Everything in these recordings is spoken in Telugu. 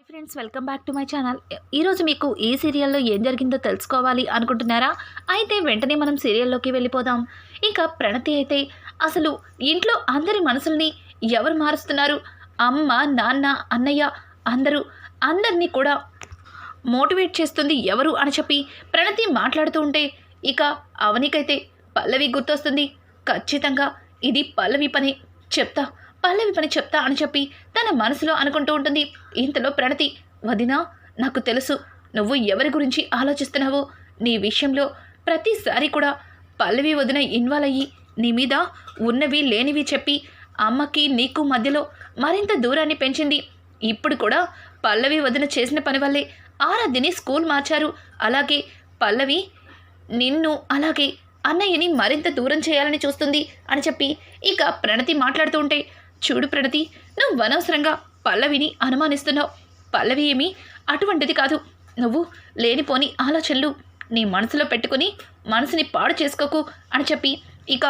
Friends, welcome back to my channel. ఈరోజు మీకు ఈ సీరియల్లో ఏం జరిగిందో తెలుసుకోవాలి అనుకుంటున్నారా? అయితే వెంటనే మనం సీరియల్లోకి వెళ్ళిపోదాం. ఇంకా ప్రణతి అయితే అసలు ఇంట్లో అందరి మనసుల్ని ఎవరు మారుస్తున్నారు? అమ్మ, నాన్న, అన్నయ్య అందరినీ కూడా మోటివేట్ చేస్తుంది ఎవరు అని చెప్పి ప్రణతి మాట్లాడుతూ ఉంటే ఇక అవనికైతే పల్లవి గుర్తొస్తుంది. ఖచ్చితంగా ఇది పల్లవి పని చెప్తా అని చెప్పి తన మనసులో అనుకుంటూ ఉంటుంది. ఇంతలో ప్రణతి, వదినా, నాకు తెలుసు నువ్వు ఎవరి గురించి ఆలోచిస్తున్నావో. నీ విషయంలో ప్రతిసారి కూడా పల్లవి వదిన ఇన్వాల్వ్ అయ్యి నీ మీద ఉన్నవి లేనివి చెప్పి అమ్మకి నీకు మధ్యలో మరింత దూరాన్ని పెంచింది. ఇప్పుడు కూడా పల్లవి వదిన చేసిన పని వల్లే ఆరాధ్యని స్కూల్ మార్చారు. అలాగే పల్లవి నిన్ను అలాగే అన్నయ్యని మరింత దూరం చేయాలని చూస్తుంది అని చెప్పి ఇక ప్రణతి మాట్లాడుతూ ఉంటే, చూడు ప్రణతి, నువ్వు అనవసరంగా పల్లవిని అనుమానిస్తున్నావు. పల్లవి ఏమీ అటువంటిది కాదు. నువ్వు లేనిపోని ఆలోచనలు నీ మనసులో పెట్టుకుని మనసుని పాడు చేసుకోకు అని చెప్పి ఇక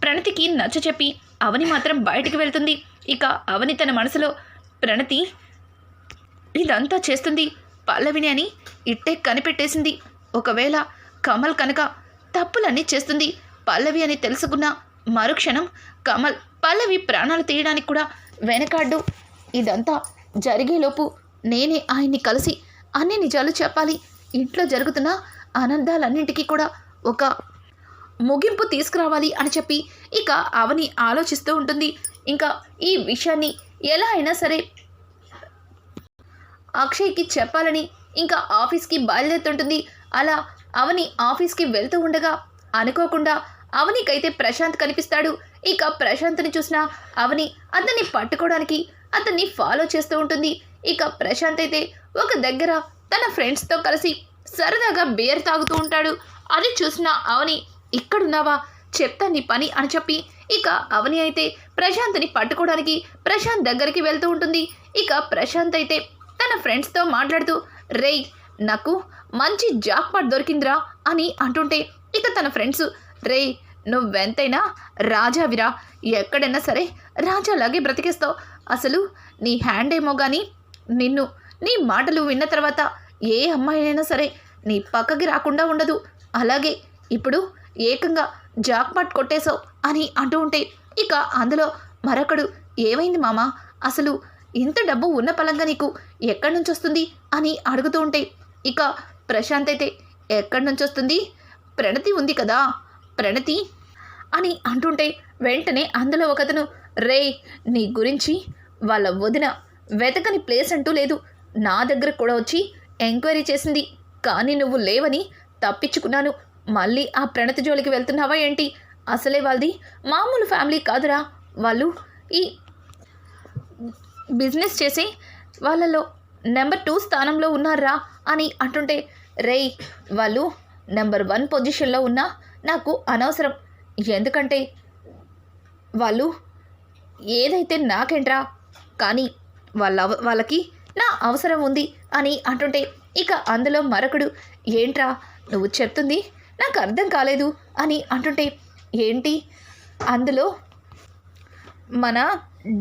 ప్రణతికి నచ్చ చెప్పి అవని మాత్రం బయటికి వెళ్తుంది. ఇక అవని తన మనసులో ప్రణతి ఇదంతా చేస్తుంది పల్లవిని అని ఇట్టే కనిపెట్టేసింది. ఒకవేళ కమల్ కనుక తప్పులన్నీ చేస్తుంది పల్లవి అని తెలుసుకున్న మరుక్షణం కమల్ పల్లవి ప్రాణాలు తీయడానికి కూడా వెనకాడ్డు. ఇదంతా జరిగేలోపు నేనే ఆయన్ని కలిసి అన్ని నిజాలు చెప్పాలి. ఇంట్లో జరుగుతున్న ఆనందాలన్నింటికీ కూడా ఒక ముగింపు తీసుకురావాలి అని చెప్పి ఇక అవని ఆలోచిస్తూ ఉంటుంది. ఇంకా ఈ విషయాన్ని ఎలా అయినా సరే అక్షయ్కి చెప్పాలని ఇంకా ఆఫీస్కి బయలుదేరుతుంటుంది. అలా అవని ఆఫీస్కి వెళ్తూ ఉండగా అనుకోకుండా అవనికైతే ప్రశాంత్ కనిపిస్తాడు. ఇక ప్రశాంత్ని చూసిన అవని అతన్ని పట్టుకోవడానికి అతన్ని ఫాలో చేస్తూ ఉంటుంది. ఇక ప్రశాంత్ అయితే ఒక దగ్గర తన ఫ్రెండ్స్తో కలిసి సరదాగా బీర్ తాగుతూ ఉంటాడు. అది చూసిన అవని, ఇక్కడున్నావా, చెప్తా నీ పని అని చెప్పి ఇక అవని అయితే ప్రశాంత్ని పట్టుకోవడానికి ప్రశాంత్ దగ్గరికి వెళ్తూ ఉంటుంది. ఇక ప్రశాంత్ అయితే తన ఫ్రెండ్స్తో మాట్లాడుతూ, రేయ్, నాకు మంచి జాక్పాట్ దొరికిందిరా అని అంటుంటే ఇక తన ఫ్రెండ్స్, రేయ్, నువ్వెంతైనా రాజావిరా, ఎక్కడైనా సరే రాజాలాగే బ్రతికేస్తావు. అసలు నీ హ్యాండ్ ఏమో కానీ నీ మాటలు విన్న తర్వాత ఏ అమ్మాయి అయినా సరే నీ పక్కకి రాకుండా ఉండదు. అలాగే ఇప్పుడు ఏకంగా జాక్పాట్ కొట్టేశావు అని అంటూ ఉంటే ఇక అందులో మరొకడు, ఏమైంది మామ, అసలు ఇంత డబ్బు ఉన్న పలంగా నీకు ఎక్కడి నుంచి వస్తుంది అని అడుగుతూ ఉంటే ఇక ప్రశాంత్ అయితే, ఎక్కడి నుంచి వస్తుంది, ప్రణతి ఉంది కదా, ప్రణతి అని అంటుంటే వెంటనే అందులో ఒకతను, రేయ్, నీ గురించి వాళ్ళ వదిన వెతకని ప్లేస్ అంటూ లేదు, నా దగ్గర కూడా వచ్చి ఎంక్వైరీ చేసింది, కానీ నువ్వు లేవని తప్పించుకున్నాను. మళ్ళీ ఆ ప్రణతి జోలికి వెళ్తున్నావా ఏంటి? అసలే వాళ్ళది మామూలు ఫ్యామిలీ కాదురా, వాళ్ళు ఈ బిజినెస్ చేసే వాళ్ళలో నెంబర్ 2 స్థానంలో ఉన్నారా అని అంటుంటే, రేయ్, వాళ్ళు నెంబర్ 1 పొజిషన్లో ఉన్నా నాకు అనవసరం. ఎందుకంటే వాళ్ళు ఏదైతే నాకేంట్రా, కానీ వాళ్ళకి నా అవసరం ఉంది అని అంటుంటే ఇక అందులో మరొకడు, ఏంట్రా నువ్వు చెప్తుంది నాకు అర్థం కాలేదు అని అంటుంటే, ఏంటి, అందులో మన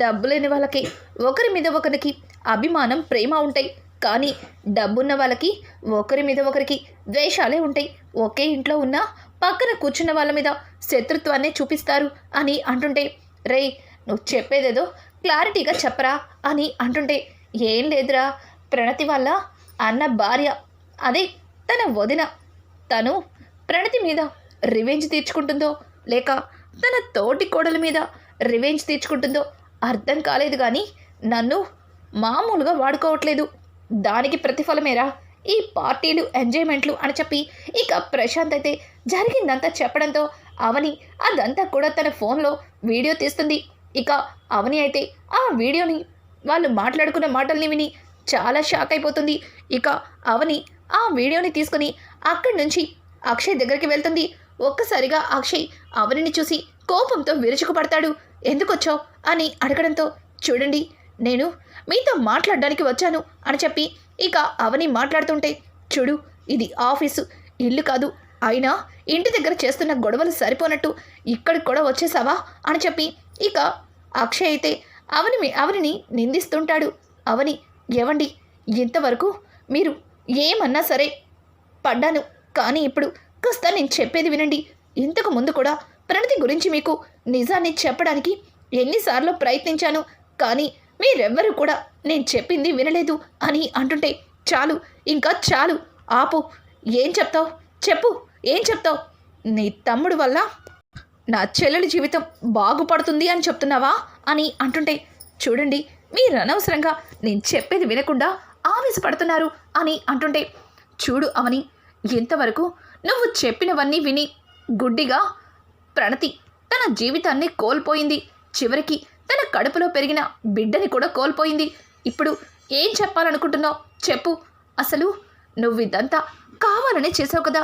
డబ్బు లేని వాళ్ళకి ఒకరి మీద ఒకరికి అభిమానం, ప్రేమ ఉంటాయి, కానీ డబ్బున్న వాళ్ళకి ఒకరి మీద ఒకరికి ద్వేషాలే ఉంటాయి. ఒకే ఇంట్లో ఉన్న పక్కన కూర్చున్న వాళ్ళ మీద శత్రుత్వాన్ని చూపిస్తారు అని అంటుంటే, రేయ్, నువ్వు చెప్పేదేదో క్లారిటీగా చెప్పరా అని అంటుంటే, ఏం లేదురా, ప్రణతి వాళ్ళ అన్న భార్య, అదే తన వదిన, తను ప్రణతి మీద రివెంజ్ తీర్చుకుంటుందో లేక తన తోటి కోడల మీద రివెంజ్ తీర్చుకుంటుందో అర్థం కాలేదు, కానీ నన్ను మామూలుగా వాడుకోవట్లేదు. దానికి ప్రతిఫలమేరా ఈ పార్టీలు, ఎంజాయ్మెంట్లు అని చెప్పి ఇక ప్రశాంత్ అయితే జరిగిందంతా చెప్పడంతో అవని అదంతా కూడా తన ఫోన్లో వీడియో తీస్తుంది. ఇక అవని అయితే ఆ వీడియోని వాళ్ళు మాట్లాడుకున్న మాటల్ని విని చాలా షాక్ అయిపోతుంది. ఇక అవని ఆ వీడియోని తీసుకుని అక్కడి నుంచి అక్షయ్ దగ్గరికి వెళ్తుంది. ఒక్కసారిగా అక్షయ్ అవనిని చూసి కోపంతో విరుచుకుపడతాడు. ఎందుకొచ్చావు అని అడగడంతో, చూడండి, నేను మీతో మాట్లాడడానికి వచ్చాను అని చెప్పి ఇక అవని మాట్లాడుతుంటే, చూడు, ఇది ఆఫీసు, ఇల్లు కాదు, అయినా ఇంటి దగ్గర చేస్తున్న గొడవలు సరిపోనట్టు ఇక్కడికి కూడా వచ్చేసావా అని చెప్పి ఇక అక్షయ్ అయితే అవనిని నిందిస్తుంటాడు. అవని, ఏవండి, ఇంతవరకు మీరు ఏమన్నా సరే పడ్డాను, కానీ ఇప్పుడు కాస్త నేను చెప్పేది వినండి. ఇంతకు ముందు కూడా ప్రణతి గురించి మీకు నిజాన్ని చెప్పడానికి ఎన్నిసార్లు ప్రయత్నించాను, కానీ మీరెవ్వరూ కూడా నేను చెప్పింది వినలేదు అని అంటుంటే, చాలు, ఇంకా చాలు, ఆపు. ఏం చెప్తావు చెప్పు, ఏం చెప్తావు? నీ తమ్ముడు వల్ల నా చెల్లెలి జీవితం బాగుపడుతుంది అని చెప్తున్నావా అని అంటుంటే, చూడండి, మీరు అనవసరంగా నేను చెప్పేది వినకుండా ఆవేశపడుతున్నారు అని అంటుంటే, చూడు అవని, ఇంతవరకు నువ్వు చెప్పినవన్నీ విని గుడ్డిగా ప్రణతి తన జీవితాన్ని కోల్పోయింది. చివరికి తన కడుపులో పెరిగిన బిడ్డని కూడా కోల్పోయింది. ఇప్పుడు ఏం చెప్పాలనుకుంటున్నావు చెప్పు. అసలు నువ్విదంతా కావాలనే చేసావు కదా.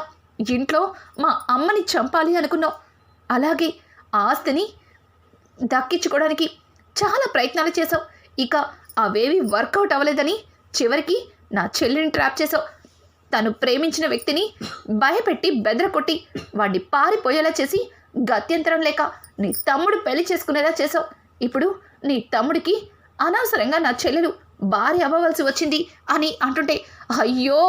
ఇంట్లో మా అమ్మని చంపాలి అనుకున్నావు. అలాగే ఆస్తిని దక్కించుకోవడానికి చాలా ప్రయత్నాలు చేసావు. ఇక అవేవి వర్కౌట్ అవ్వలేదని చివరికి నా చెల్లిని ట్రాప్ చేసావు. తను ప్రేమించిన వ్యక్తిని భయపెట్టి బెదరకొట్టి వాడిని పారిపోయేలా చేసి గత్యంతరం లేక నీ తమ్ముడు పెళ్లి చేసుకునేలా చేసావు. ఇప్పుడు నీ తమ్ముడికి అనవసరంగా నా చెల్లెలు భార్య అవ్వవలసి వచ్చింది అని అంటుంటే, అయ్యో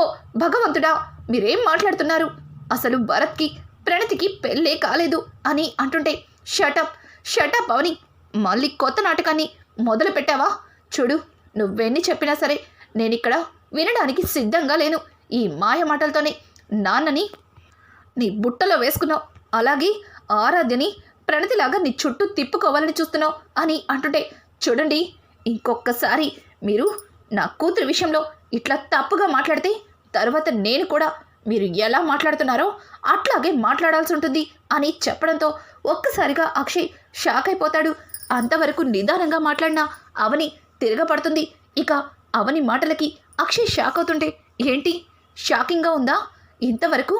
భగవంతుడా, మీరేం మాట్లాడుతున్నారు? అసలు భరత్కి ప్రణతికి పెళ్ళే కాలేదు అని అంటుంటే, షటప్ అవని, మళ్ళీ కొత్త నాటకాన్ని మొదలు పెట్టావా? చూడు, నువ్వెన్ని చెప్పినా సరే నేనిక్కడ వినడానికి సిద్ధంగా లేను. ఈ మాయ మాటలతోనే నాన్నని నీ బుట్టలో వేసుకున్నావు. అలాగే ఆరాధ్యని ప్రణతిలాగా నీ చుట్టూ తిప్పుకోవాలని చూస్తున్నావు అని అంటుంటే, చూడండి, ఇంకొకసారి మీరు నా కూతురి విషయంలో ఇట్లా తప్పుగా మాట్లాడితే తర్వాత నేను కూడా మీరు ఎలా మాట్లాడుతున్నారో అట్లాగే మాట్లాడాల్సి ఉంటుంది అని చెప్పడంతో ఒక్కసారిగా అక్షయ్ షాక్ అయిపోతాడు. అంతవరకు నిదానంగా మాట్లాడిన అవని తిరగబడుతుంది. ఇక అవని మాటలకి అక్షయ్ షాక్ అవుతుంటే, ఏంటి షాకింగ్గా ఉందా? ఇంతవరకు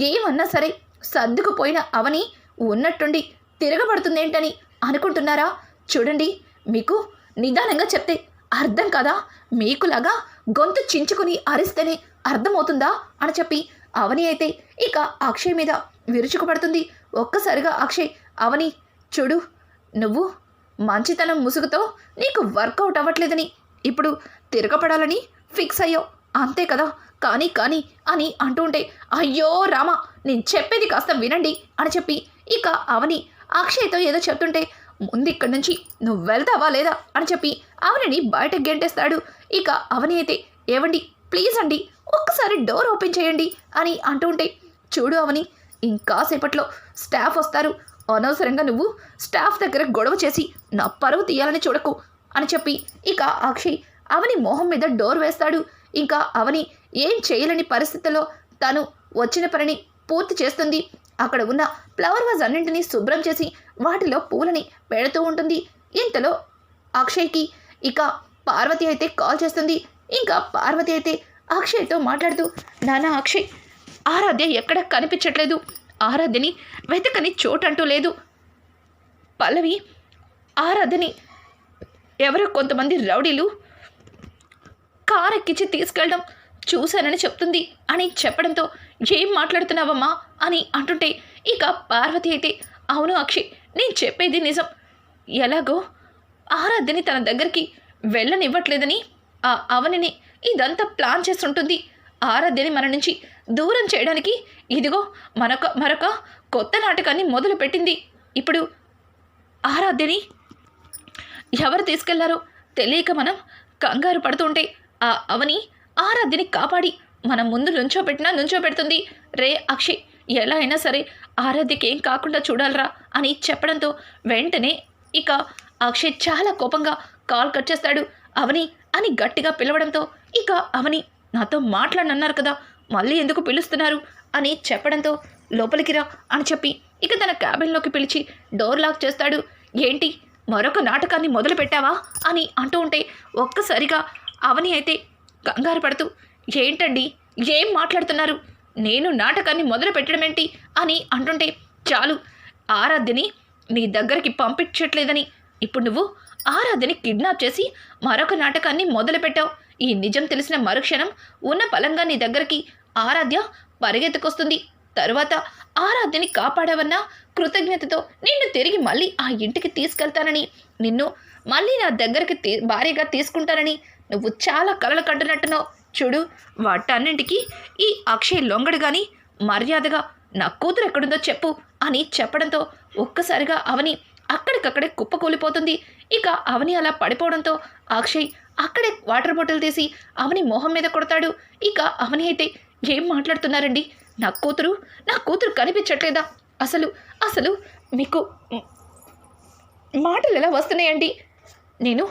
ఏమన్నా సరే సర్దుకుపోయిన అవని ఉన్నట్టుండి తిరగబడుతుందేంటని అనుకుంటున్నారా? చూడండి, మీకు నిదానంగా చెప్తే అర్థం కదా, మీకులాగా గొంతు చించుకుని అరిస్తేనే అర్థమవుతుందా అని చెప్పి అవని అయితే ఇక అక్షయ్ మీద విరుచుకుపడుతుంది. ఒక్కసారిగా అక్షయ్, అవని చూడు, నువ్వు మంచితనం ముసుగుతో నీకు వర్కౌట్ అవ్వట్లేదని ఇప్పుడు తిరగపడాలని ఫిక్స్ అయ్యావు, అంతే కదా. కానీ అని అంటూ ఉంటే, అయ్యో రామా, నేను చెప్పేది కాస్త వినండి అని చెప్పి ఇక అవని అక్షయ్తో ఏదో చెప్తుంటే, ముందు ఇక్కడి నుంచి నువ్వు వెళ్తావా లేదా అని చెప్పి అవనిని బయటకు గెంటేస్తాడు. ఇక అవని అయితే, ఏవండి ప్లీజ్ అండి, ఒక్కసారి డోర్ ఓపెన్ చేయండి అని అంటూ ఉంటే, చూడు అవని, ఇంకాసేపట్లో స్టాఫ్ వస్తారు. అనవసరంగా నువ్వు స్టాఫ్ దగ్గర గొడవ చేసి నా పరువు తీయాలని చూడకు అని చెప్పి ఇక అక్షయ్ అవని మొహం మీద డోర్ వేస్తాడు. ఇంకా అవని ఏం చేయలేని పరిస్థితుల్లో తను వచ్చిన పనిని పూర్తి చేస్తుంది. అక్కడ ఉన్న ఫ్లవర్ వాజ్ అన్నింటినీ శుభ్రం చేసి వాటిలో పూలని పెడుతూ ఉంటుంది. ఇంతలో అక్షయ్కి ఇక పార్వతి అయితే కాల్ చేస్తుంది. ఇంకా పార్వతి అయితే అక్షయ్తో మాట్లాడుతూ, నాన్న అక్షయ్, ఆరాధ్య ఎక్కడ కనిపించట్లేదు, ఆరాధ్యని వెతకని చోటంటూ లేదు. పల్లవి ఆరాధ్యని ఎవరో కొంతమంది రౌడీలు కారెక్కించి తీసుకెళ్ళడం చూశానని చెప్తుంది అని చెప్పడంతో, ఏం మాట్లాడుతున్నావమ్మా అని అంటుంటే ఇక పార్వతి అయితే, అవును అక్షయ్, నేను చెప్పేది నిజం. ఎలాగో ఆరాధ్యని తన దగ్గరికి వెళ్ళనివ్వట్లేదని ఆ అవనిని ఇదంతా ప్లాన్ చేస్తుంటుంది. ఆరాధ్యని మన నుంచి దూరం చేయడానికి ఇదిగో మరొక కొత్త నాటకాన్ని మొదలుపెట్టింది. ఇప్పుడు ఆరాధ్యని ఎవరు తీసుకెళ్లారో తెలియక మనం కంగారు పడుతుంటే ఆ అవని ఆరాధ్యని కాపాడి మన ముందు నుంచోబెడుతుంది. రే అక్షయ్, ఎలా అయినా సరే ఆరాధ్యకి ఏం కాకుండా చూడాలరా అని చెప్పడంతో వెంటనే ఇక అక్షయ్ చాలా కోపంగా కాల్ కట్ చేస్తాడు. అవని అని గట్టిగా పిలవడంతో ఇక అవని, నాతో మాట్లాడనన్నారు కదా, మళ్ళీ ఎందుకు పిలుస్తున్నారు అని చెప్పడంతో, లోపలికి రా అని చెప్పి ఇక తన క్యాబిన్లోకి పిలిచి డోర్ లాక్ చేస్తాడు. ఏంటి, మరొక నాటకాన్ని మొదలు పెట్టావా అని అంటూ ఉంటే ఒక్కసారిగా అవని అయితే కంగారు పడుతూ, ఏంటండి, ఏం మాట్లాడుతున్నారు, నేను నాటకాన్ని మొదలు పెట్టడం ఏంటి అని అంటుంటే, చాలు, ఆరాధ్యని నీ దగ్గరికి పంపించట్లేదని ఇప్పుడు నువ్వు ఆరాధ్యని కిడ్నాప్ చేసి మరొక నాటకాన్ని మొదలుపెట్టావు. ఈ నిజం తెలిసిన మరుక్షణం ఉన్న పలంగా నీ దగ్గరికి ఆరాధ్య పరిగెత్తుకొస్తుంది. తరువాత ఆరాధ్యని కాపాడావన్న కృతజ్ఞతతో నిన్ను తిరిగి మళ్ళీ ఆ ఇంటికి తీసుకెళ్తానని, నిన్ను మళ్ళీ నా దగ్గరికి భార్యగా తీసుకుంటానని నువ్వు చాలా కలలు కంటున్నట్టున్నావు. చూడు, వాటన్నింటికి ఈ అక్షయ్ లొంగడు గాని మర్యాదగా నా కూతురు ఎక్కడుందో చెప్పు అని చెప్పడంతో ఒక్కసారిగా అవని అక్కడికక్కడే కుప్పకూలిపోతుంది. ఇక అవని అలా పడిపోవడంతో అక్షయ్ అక్కడే వాటర్ బాటిల్ తీసి అవని మొహం మీద కొడతాడు. ఇక అవని అయితే, ఏం మాట్లాడుతున్నారండి? నా కూతురు కనిపించట్లేదా? అసలు అసలు మీకు మాటలు ఎలా వస్తున్నాయండి? నేను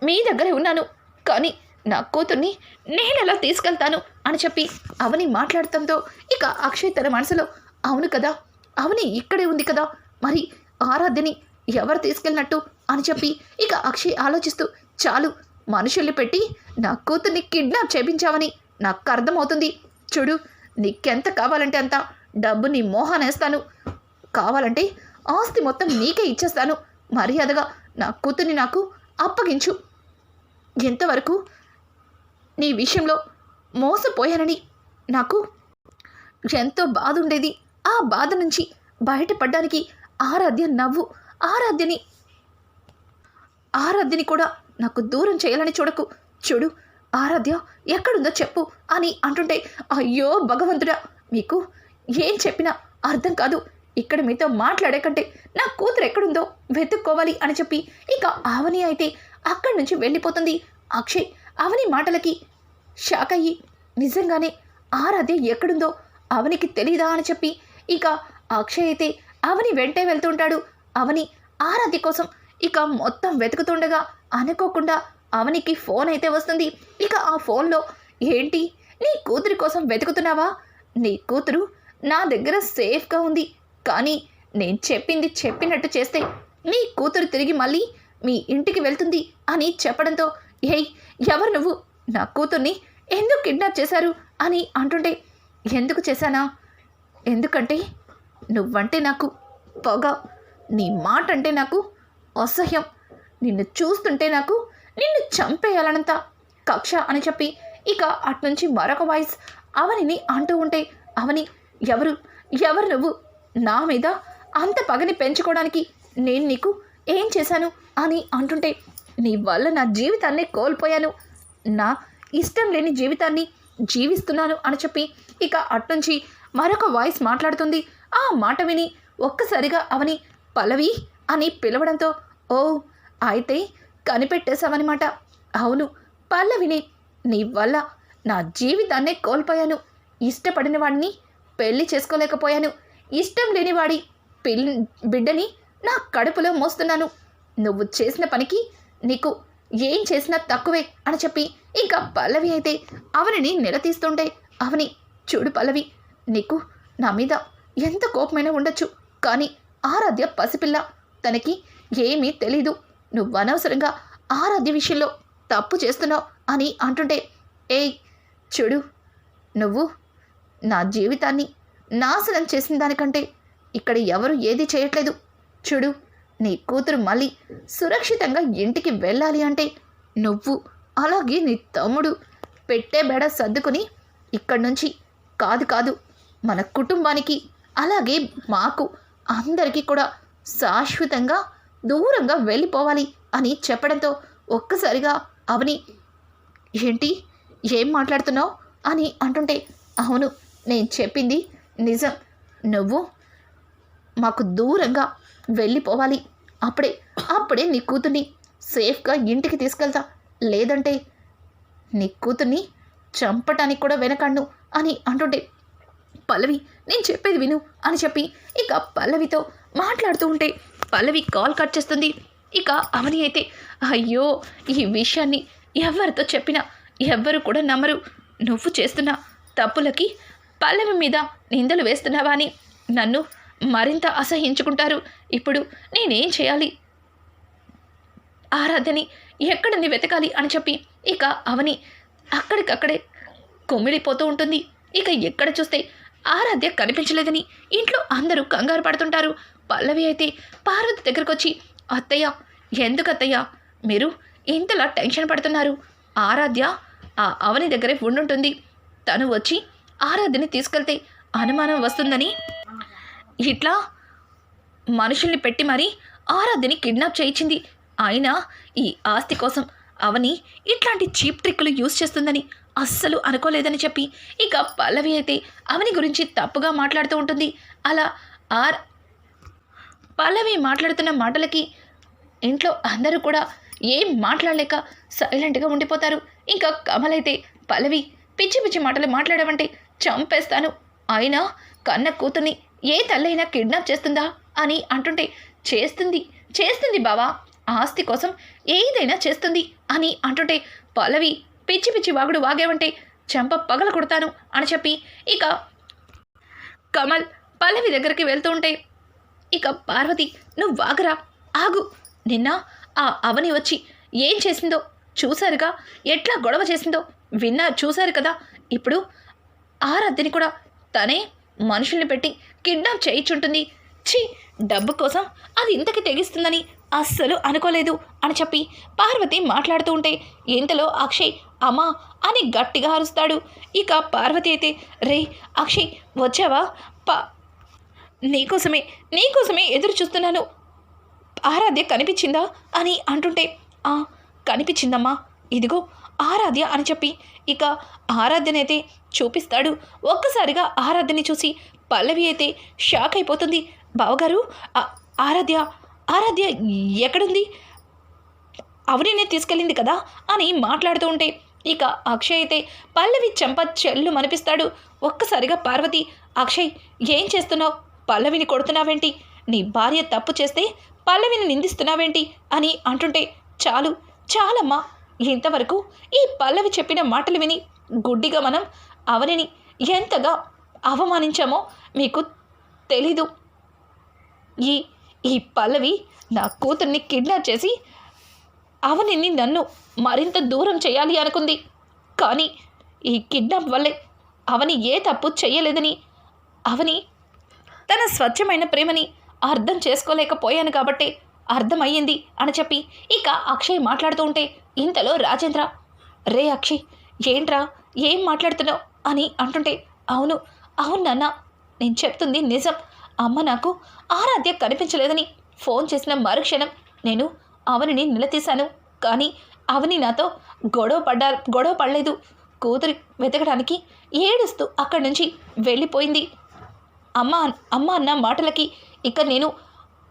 మీ దగ్గరే ఉన్నాను, కానీ నా కూతుర్ని నేనెలా తీసుకెళ్తాను అని చెప్పి అవని మాట్లాడటంతో ఇక అక్షయ్ తన మనసులో, అవును కదా, అవని ఇక్కడే ఉంది కదా, మరి ఆరాధ్యని ఎవరు తీసుకెళ్ళినట్టు అని చెప్పి ఇక అక్షయ్ ఆలోచిస్తూ, చాలు, మనుషుల్ని పెట్టి నా కూతుర్ని కిడ్నాప్ చేపించావని నాకు అర్థమవుతుంది. చూడు, నీకెంత కావాలంటే అంత డబ్బు నీ మోహానేస్తాను, కావాలంటే ఆస్తి మొత్తం నీకే ఇచ్చేస్తాను, మర్యాదగా నా కూతుర్ని నాకు అప్పగించు. ఎంతవరకు నీ విషయంలో మోసపోయానని నాకు ఎంతో బాధ ఉండేది. ఆ బాధ నుంచి బయటపడ్డానికి ఆరాధ్యని కూడా నాకు దూరం చేయాలని చూడకు. చూడు, ఆరాధ్య ఎక్కడుందో చెప్పు అని అంటుంటే, అయ్యో భగవంతుడా, మీకు ఏం చెప్పినా అర్థం కాదు. ఇక్కడ మీతో మాట్లాడే కంటే నా కూతురు ఎక్కడుందో వెతుక్కోవాలి అని చెప్పి ఇక అవని అయితే అక్కడి నుంచి వెళ్ళిపోతుంది. అక్షయ్ అవని మాటలకి షాక్ అయ్యి, నిజంగానే ఆరాధ్య ఎక్కడుందో అవనికి తెలీదా అని చెప్పి ఇక అక్షయ్ అయితే అవని వెంటే వెళ్తుంటాడు. అవని ఆరాధ్య కోసం ఇక మొత్తం వెతుకుతుండగా అనుకోకుండా అవనికి ఫోన్ అయితే వస్తుంది. ఇక ఆ ఫోన్లో, ఏంటి, నీ కూతురి కోసం వెతుకుతున్నావా? నీ కూతురు నా దగ్గర సేఫ్గా ఉంది, కానీ నేను చెప్పింది చెప్పినట్టు చేస్తే నీ కూతురు తిరిగి మళ్ళీ మీ ఇంటికి వెళ్తుంది అని చెప్పడంతో, ఏయ్, ఎవరు నువ్వు? నా కూతుర్ని ఎందుకు కిడ్నాప్ చేశారు అని అంటుంటే, ఎందుకు చేశానా? ఎందుకంటే నువ్వంటే నాకు పొగ, నీ మాట అంటే నాకు అసహ్యం, నిన్ను చూస్తుంటే నాకు నిన్ను చంపేయాలనంత కక్ష అని చెప్పి ఇక అట్నుంచి మరొక వాయిస్ అవనిని అంటూ ఉంటే, అవని, ఎవరు నువ్వు? నా మీద అంత పగని పెంచుకోవడానికి నేను నీకు ఏం చేశాను అని అంటుంటే, నీ వల్ల నా జీవితాన్ని కోల్పోయాను, నా ఇష్టం లేని జీవితాన్ని జీవిస్తున్నాను అని చెప్పి ఇక అట్నుంచి మరొక వాయిస్ మాట్లాడుతుంది. ఆ మాట విని ఒక్కసారిగా అవని పల్లవి అని పిలవడంతో, ఓ, అయితే కనిపెట్టేశావన్నమాట. అవును పల్లవిని, నీ వల్ల నా జీవితాన్నే కోల్పోయాను, ఇష్టపడిన వాడిని పెళ్లి చేసుకోలేకపోయాను, ఇష్టం లేని వాడి బిడ్డని నా కడుపులో మోస్తున్నాను, నువ్వు చేసిన పనికి నీకు ఏం చేసినా తక్కువే అని చెప్పి ఇంకా పల్లవి అయితే అవనిని నిలదీస్తుంటే, అవని, చూడు పల్లవి, నీకు నా మీద ఎంత కోపమైనా ఉండొచ్చు, కానీ ఆరాధ్య పసిపిల్ల, తనకి ఏమీ తెలీదు, నువ్వు అనవసరంగా ఆరాధ్య విషయంలో తప్పు చేస్తున్నావు అని అంటుంటే, ఏయ్ చూడు, నువ్వు నా జీవితాన్ని నాశనం చేసిన దానికంటే ఇక్కడ ఎవరు ఏది చేయట్లేదు. చూడు, నీ కూతురు మళ్ళీ సురక్షితంగా ఇంటికి వెళ్ళాలి అంటే నువ్వు అలాగే నీ తమ్ముడు పెట్టే బెడ సర్దుకుని ఇక్కడి నుంచి కాదు మన కుటుంబానికి అలాగే మాకు అందరికీ కూడా శాశ్వతంగా దూరంగా వెళ్ళిపోవాలి అని చెప్పడంతో ఒక్కసారిగా అవని, ఏంటి, ఏం మాట్లాడుతున్నావు అని అంటుంటే, అవును, నేను చెప్పింది నిజం, నువ్వు మాకు దూరంగా వెళ్ళిపోవాలి, అప్పుడే నీ కూతుర్ని సేఫ్గా ఇంటికి తీసుకెళ్తా, లేదంటే నీ కూతుర్ని చంపటానికి కూడా వెనకాడ్ను అని అంటుంటే, పల్లవి, నేను చెప్పేది విను అని చెప్పి ఇక పల్లవితో మాట్లాడుతూ ఉంటే పల్లవి కాల్ కట్ చేస్తుంది. ఇక అవని అయితే, అయ్యో, ఈ విషయాన్ని ఎవరితో చెప్పినా ఎవ్వరు కూడా నమ్మరు, నువ్వు చేస్తున్న తప్పులకి పల్లవి మీద నిందలు వేస్తున్నావా అని నన్ను మరింత అసహించుకుంటారు. ఇప్పుడు నేనేం చేయాలి? ఆరాధ్యని ఎక్కడిని వెతకాలి అని చెప్పి ఇక అవని అక్కడికక్కడే కుమిలిపోతూ ఉంటుంది. ఇక ఎక్కడ చూస్తే ఆరాధ్య కనిపించలేదని ఇంట్లో అందరూ కంగారు పడుతుంటారు. పల్లవి అయితే పార్వతి దగ్గరకు వచ్చి, అత్తయ్య, ఎందుకు అత్తయ్య మీరు ఇంతలా టెన్షన్ పడుతున్నారు? ఆరాధ్య ఆ అవని దగ్గరే ఉండుంటుంది, తను వచ్చి ఆరాధ్యని తీసుకెళ్తే అనుమానం వస్తుందని ఇట్లా మనుషుల్ని పెట్టి మరీ ఆరాధ్యని కిడ్నాప్ చేయించింది. అయినా ఈ ఆస్తి కోసం అవని ఇట్లాంటి చీప్ ట్రిక్లు యూజ్ చేస్తుందని అస్సలు అనుకోలేదని చెప్పి ఇక పల్లవి అయితే అవని గురించి తప్పుగా మాట్లాడుతూ ఉంటుంది. అలా ఆర్ పల్లవి మాట్లాడుతున్న మాటలకి ఇంట్లో అందరూ కూడా ఏం మాట్లాడలేక సైలెంట్గా ఉండిపోతారు. ఇంకా కమల్ అయితే పల్లవి పిచ్చి పిచ్చి మాటలు మాట్లాడమంటే చంపేస్తాను, అయినా కన్న కూతుర్ని ఏ తల్లైనా కిడ్నాప్ చేస్తుందా అని అంటుంటే చేస్తుంది బావా, ఆస్తి కోసం ఏదైనా చేస్తుంది అని అంటుంటే పల్లవి పిచ్చి పిచ్చి వాగుడు వాగేవంటే చంప పగల కొడతాను అని చెప్పి ఇక కమల్ పల్లవి దగ్గరికి వెళ్తూ ఉంటే ఇక పార్వతి నువ్వు వాగరా, ఆగు, నిన్న ఆ అవని వచ్చి ఏం చేసిందో చూశారుగా, ఎట్లా గొడవ చేసిందో చూశారు కదా, ఇప్పుడు ఆరాధ్యని కూడా తనే మనుషుల్ని పెట్టి కిడ్నాప్ చేయించుంటుంది. ఛీ, డబ్బు కోసం అది ఇంతకి తెగిస్తుందని అస్సలు అనుకోలేదు అని చెప్పి పార్వతి మాట్లాడుతూ ఉంటే ఇంతలో అక్షయ్ అమ్మా అని గట్టిగా అరుస్తాడు. ఇక పార్వతి అయితే రే అక్షయ్ వచ్చావా, నీకోసమే ఎదురు చూస్తున్నాను, ఆరాధ్య కనిపించిందా అని అంటుంటే కనిపించిందమ్మా, ఇదిగో ఆరాధ్య అని చెప్పి ఇక ఆరాధ్యనైతే చూపిస్తాడు. ఒక్కసారిగా ఆరాధ్యని చూసి పల్లవి అయితే షాక్ అయిపోతుంది. బావగారు ఆరాధ్య ఎక్కడుంది, అవనినే తీసుకెళ్ళింది కదా అని మాట్లాడుతూ ఉంటే ఇక అక్షయ్ అయితే పల్లవి చెంప చెల్లు మనిపిస్తాడు. ఒక్కసారిగా పార్వతి అక్షయ్ ఏం చేస్తున్నావు, పల్లవిని కొడుతున్నావేంటి, నీ భార్య తప్పు చేస్తే పల్లవిని నిందిస్తున్నావేంటి అని అంటుంటే చాలమ్మా, ఇంతవరకు ఈ పల్లవి చెప్పిన మాటలు విని గుడ్డిగా మనం అవనిని ఎంతగా అవమానించామో మీకు తెలీదు. ఈ పల్లవి నా కూతుర్ని కిడ్నాప్ చేసి అవనిని నన్ను మరింత దూరం చేయాలి అనుకుంది. కానీ ఈ కిడ్నాప్ వల్లే అవని ఏ తప్పు చెయ్యలేదని, అవని తన స్వచ్ఛమైన ప్రేమని అర్థం చేసుకోలేకపోయాను కాబట్టే అర్థమయ్యింది అని చెప్పి ఇక అక్షయ్ మాట్లాడుతూ ఉంటే ఇంతలో రాజేంద్ర రే అక్షయ్ ఏంట్రా ఏం మాట్లాడుతున్నావు అని అంటుంటే అవును నాన్న, నేను చెప్తుంది నిజం, అమ్మ నాకు ఆరాధ్య కనిపించలేదని ఫోన్ చేసిన మరుక్షణం నేను అవనిని నిలదీశాను. కానీ అవని నాతో గొడవ పడలేదు, కూతురి వెతకడానికి ఏడుస్తూ అక్కడి నుంచి వెళ్ళిపోయింది. అమ్మ అన్న మాటలకి ఇక నేను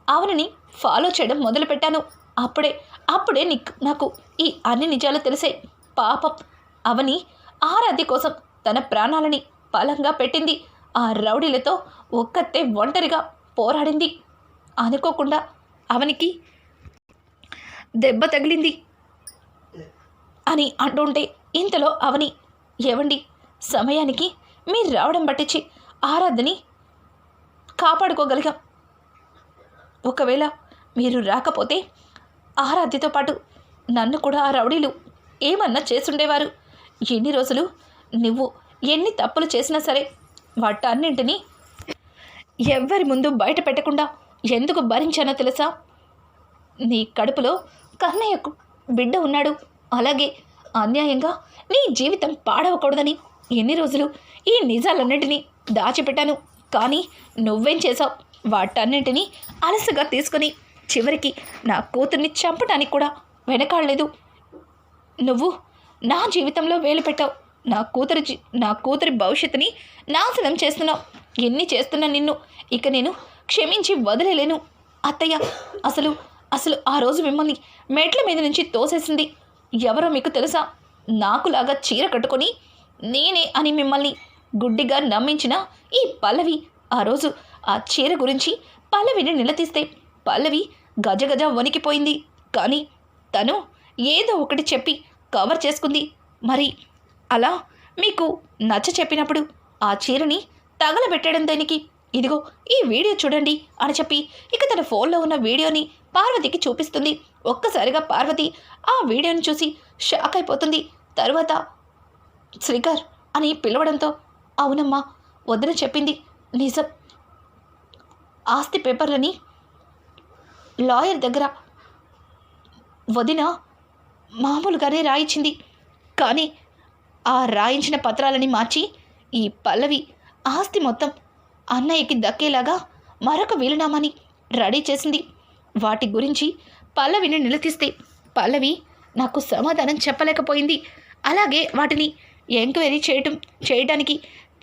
అవనిని ఫాలో చేయడం మొదలుపెట్టాను. అప్పుడే నాకు ఈ అన్ని నిజాలు తెలిసే. పాపం అవని ఆరాధ్య కోసం తన ప్రాణాలని బలంగా పెట్టింది. ఆ రౌడీలతో ఒక్కతే ఒంటరిగా పోరాడింది. అనుకోకుండా అవనికి దెబ్బ తగిలింది అని అంటుంటే ఇంతలో అవని ఏవండి, సమయానికి మీరు రావడం పట్టించి ఆరాధ్యని కాపాడుకోగలిగాం. ఒకవేళ మీరు రాకపోతే ఆరాధ్యతో పాటు నన్ను కూడా ఆ రౌడీలు ఏమన్నా చేసుండేవారు. ఎన్ని రోజులు నువ్వు ఎన్ని తప్పులు చేసినా సరే వాటన్నింటినీ ఎవ్వరి ముందు బయట పెట్టకుండా ఎందుకు భరించానో తెలుసా? నీ కడుపులో కన్నయ్యకు బిడ్డ ఉన్నాడు, అలాగే అన్యాయంగా నీ జీవితం పాడవకూడదని ఎన్ని రోజులు ఈ నిజాలన్నింటినీ దాచిపెట్టాను. కానీ నువ్వేం చేశావు? వాటన్నింటినీ అలసగా తీసుకొని చివరికి నా కూతుర్ని చంపడానికి కూడా వెనకాడలేదు. నువ్వు నా జీవితంలో వేలు పెట్టావు. నా కూతురి భవిష్యత్తుని నాశనం చేస్తున్నావు. ఎన్ని చేస్తున్నా నిన్ను ఇక నేను క్షమించి వదిలేలేను. అత్తయ్య, అసలు ఆ రోజు మిమ్మల్ని మెట్ల మీద నుంచి తోసేసింది ఎవరో మీకు తెలుసా? నాకులాగా చీర కట్టుకొని నేనే అని మిమ్మల్ని గుడ్డిగా నమ్మించిన ఈ పల్లవి ఆ రోజు ఆ చీర గురించి పల్లవిని నిలదీస్తే పల్లవి గజగజ వణికిపోయింది. కానీ తను ఏదో ఒకటి చెప్పి కవర్ చేసుకుంది. మరి అలా మీకు నచ్చ చెప్పినప్పుడు ఆ చీరని తగలబెట్టడం దానికి ఇదిగో ఈ వీడియో చూడండి అని చెప్పి ఇక తన ఫోన్లో ఉన్న వీడియోని పార్వతికి చూపిస్తుంది. ఒక్కసారిగా పార్వతి ఆ వీడియోని చూసి షాక్ అయిపోతుంది. తర్వాత శ్రీకర్ అని పిలవడంతో అవునమ్మా, వదిన చెప్పింది నిజం. ఆస్తి పేపర్లని లాయర్ దగ్గర వదిన మామూలుగానే రాయించింది. కానీ ఆ రాయించిన పత్రాలని మార్చి ఈ పల్లవి ఆస్తి మొత్తం అన్నయ్యకి దక్కేలాగా మరొక వీలునామాని రెడీ చేసింది. వాటి గురించి పల్లవిని నిలదీస్తే పల్లవి నాకు సమాధానం చెప్పలేకపోయింది. అలాగే వాటిని ఎంక్వైరీ చేయడానికి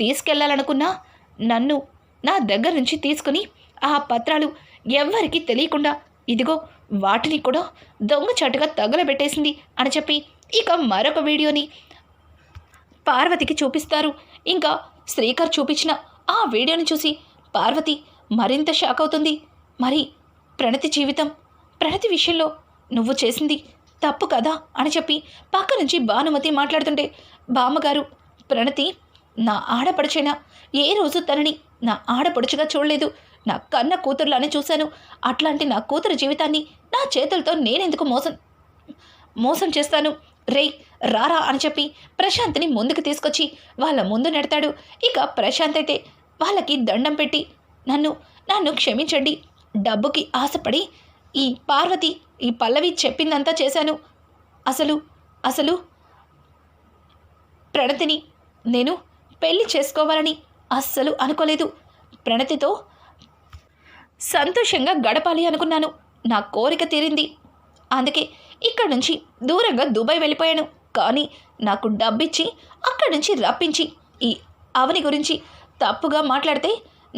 తీసుకెళ్లాలనుకున్నా నన్ను నా దగ్గర నుంచి తీసుకుని ఆ పత్రాలు ఎవ్వరికీ తెలియకుండా ఇదిగో వాటిని కూడా దొంగచాటుగా తగలబెట్టేసింది అని చెప్పి ఇక మరొక వీడియోని పార్వతికి చూపిస్తారు. ఇంకా శ్రీకర్ చూపించిన ఆ వీడియోని చూసి పార్వతి మరింత షాక్ అవుతుంది. మరి ప్రణతి జీవితం, ప్రణతి విషయంలో నువ్వు చేసింది తప్పు కదా అని చెప్పి పక్క నుంచి భానుమతి మాట్లాడుతుంటే, బామ్మగారు ప్రణతి నా ఆడపడుచైనా ఏ రోజు తనని నా ఆడపడుచుగా చూడలేదు. నా కన్న కూతురులానే చూశాను. అట్లాంటి నా కూతురు జీవితాన్ని నా చేతులతో నేనెందుకు మోసం చేస్తాను? రేయ్ రారా అని చెప్పి ప్రశాంత్ని ముందుకు తీసుకొచ్చి వాళ్ళ ముందు నెడతాడు. ఇక ప్రశాంత్ అయితే వాళ్ళకి దండం పెట్టి నన్ను క్షమించండి. డబ్బుకి ఆశపడి ఈ పార్వతి, ఈ పల్లవి చెప్పిందంతా చేశాను. అసలు ప్రణతిని నేను పెళ్లి చేసుకోవాలని అస్సలు అనుకోలేదు. ప్రణతితో సంతోషంగా గడపాలి అనుకున్నాను. నా కోరిక తీరింది. అందుకే ఇక్కడి నుంచి దూరంగా దుబాయ్ వెళ్ళిపోయాను. కానీ నాకు డబ్బిచ్చి అక్కడి నుంచి రప్పించి ఈ అవని గురించి తప్పుగా మాట్లాడితే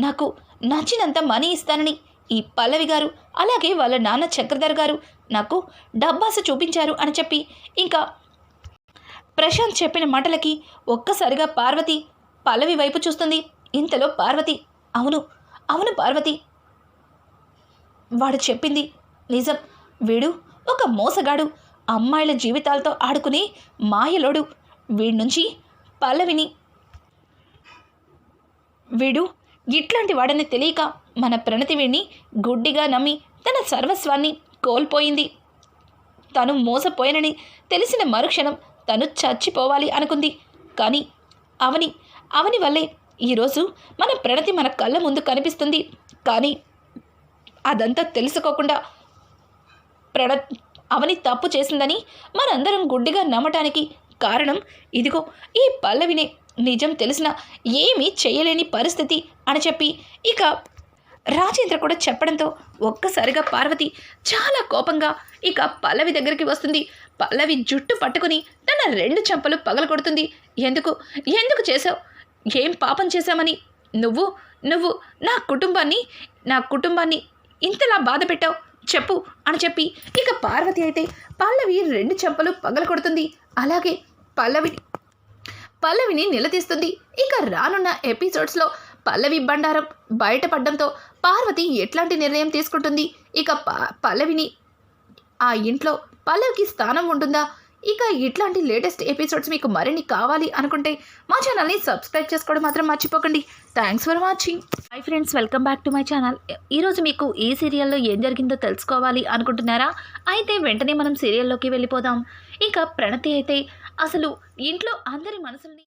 నాకు నచ్చినంత మనీ ఇస్తానని ఈ పల్లవి గారు, అలాగే వాళ్ళ నాన్న చక్రధర్ గారు నాకు డబ్బాస చూపించారు అని చెప్పి ఇంకా ప్రశాంత్ చెప్పిన మాటలకి ఒక్కసారిగా పార్వతి పల్లవి వైపు చూస్తుంది. ఇంతలో పార్వతి, అవును పార్వతి, వాడు చెప్పింది నిజం. వీడు ఒక మోసగాడు, అమ్మాయిల జీవితాలతో ఆడుకునే మాయలోడు. వీడి నుంచి పల్లవిని వీడు ఇట్లాంటి వాడని తెలియక మన ప్రణతి వీడిని గుడ్డిగా నమ్మి తన సర్వస్వాన్ని కోల్పోయింది. తను మోసపోయానని తెలిసిన మరుక్షణం తను చచ్చిపోవాలి అనుకుంది. కానీ అవని వల్లే ఈరోజు మన ప్రణతి మన కళ్ళ ముందు కనిపిస్తుంది. కానీ అదంతా తెలుసుకోకుండా అవని తప్పు చేసిందని మనందరం గుడ్డిగా నమ్మటానికి కారణం ఇదిగో ఈ పల్లవినే. నిజం తెలిసినా ఏమీ చేయలేని పరిస్థితి అని చెప్పి ఇక రాజేంద్ర కూడా చెప్పడంతో ఒక్కసారిగా పార్వతి చాలా కోపంగా ఇక పల్లవి దగ్గరికి వస్తుంది. పల్లవి జుట్టు పట్టుకుని తన 2 చెంపలు పగలగొడుతుంది. ఎందుకు చేశావు? ఏం పాపం చేశామని నువ్వు నా కుటుంబాన్ని ఇంతలా బాధ పెట్టావు చెప్పు అని చెప్పి ఇక పార్వతి అయితే పల్లవి 2 చెంపలు పగలగొడుతుంది. అలాగే పల్లవిని నిలదీస్తుంది. ఇక రానున్న ఎపిసోడ్స్లో పల్లవి బండారం బయటపడడంతో పార్వతి ఎట్లాంటి నిర్ణయం తీసుకుంటుంది? ఇక పల్లవిని ఆ ఇంట్లో పల్లవికి స్థానం ఉంటుందా? ఇక ఇట్లాంటి లేటెస్ట్ ఎపిసోడ్స్ మీకు మరిన్ని కావాలి అనుకుంటే మా ఛానల్ని సబ్స్క్రైబ్ చేసుకోవడం మాత్రం మర్చిపోకండి. Thanks for watching. Hi friends, welcome back to my channel. ఈరోజు మీకు ఈ సీరియల్లో ఏం జరిగిందో తెలుసుకోవాలి అనుకుంటున్నారా? అయితే వెంటనే మనం సీరియల్లోకి వెళ్ళిపోదాం. ఇక ప్రణతి అయితే అసలు ఇంట్లో అందరి మనసుల్ని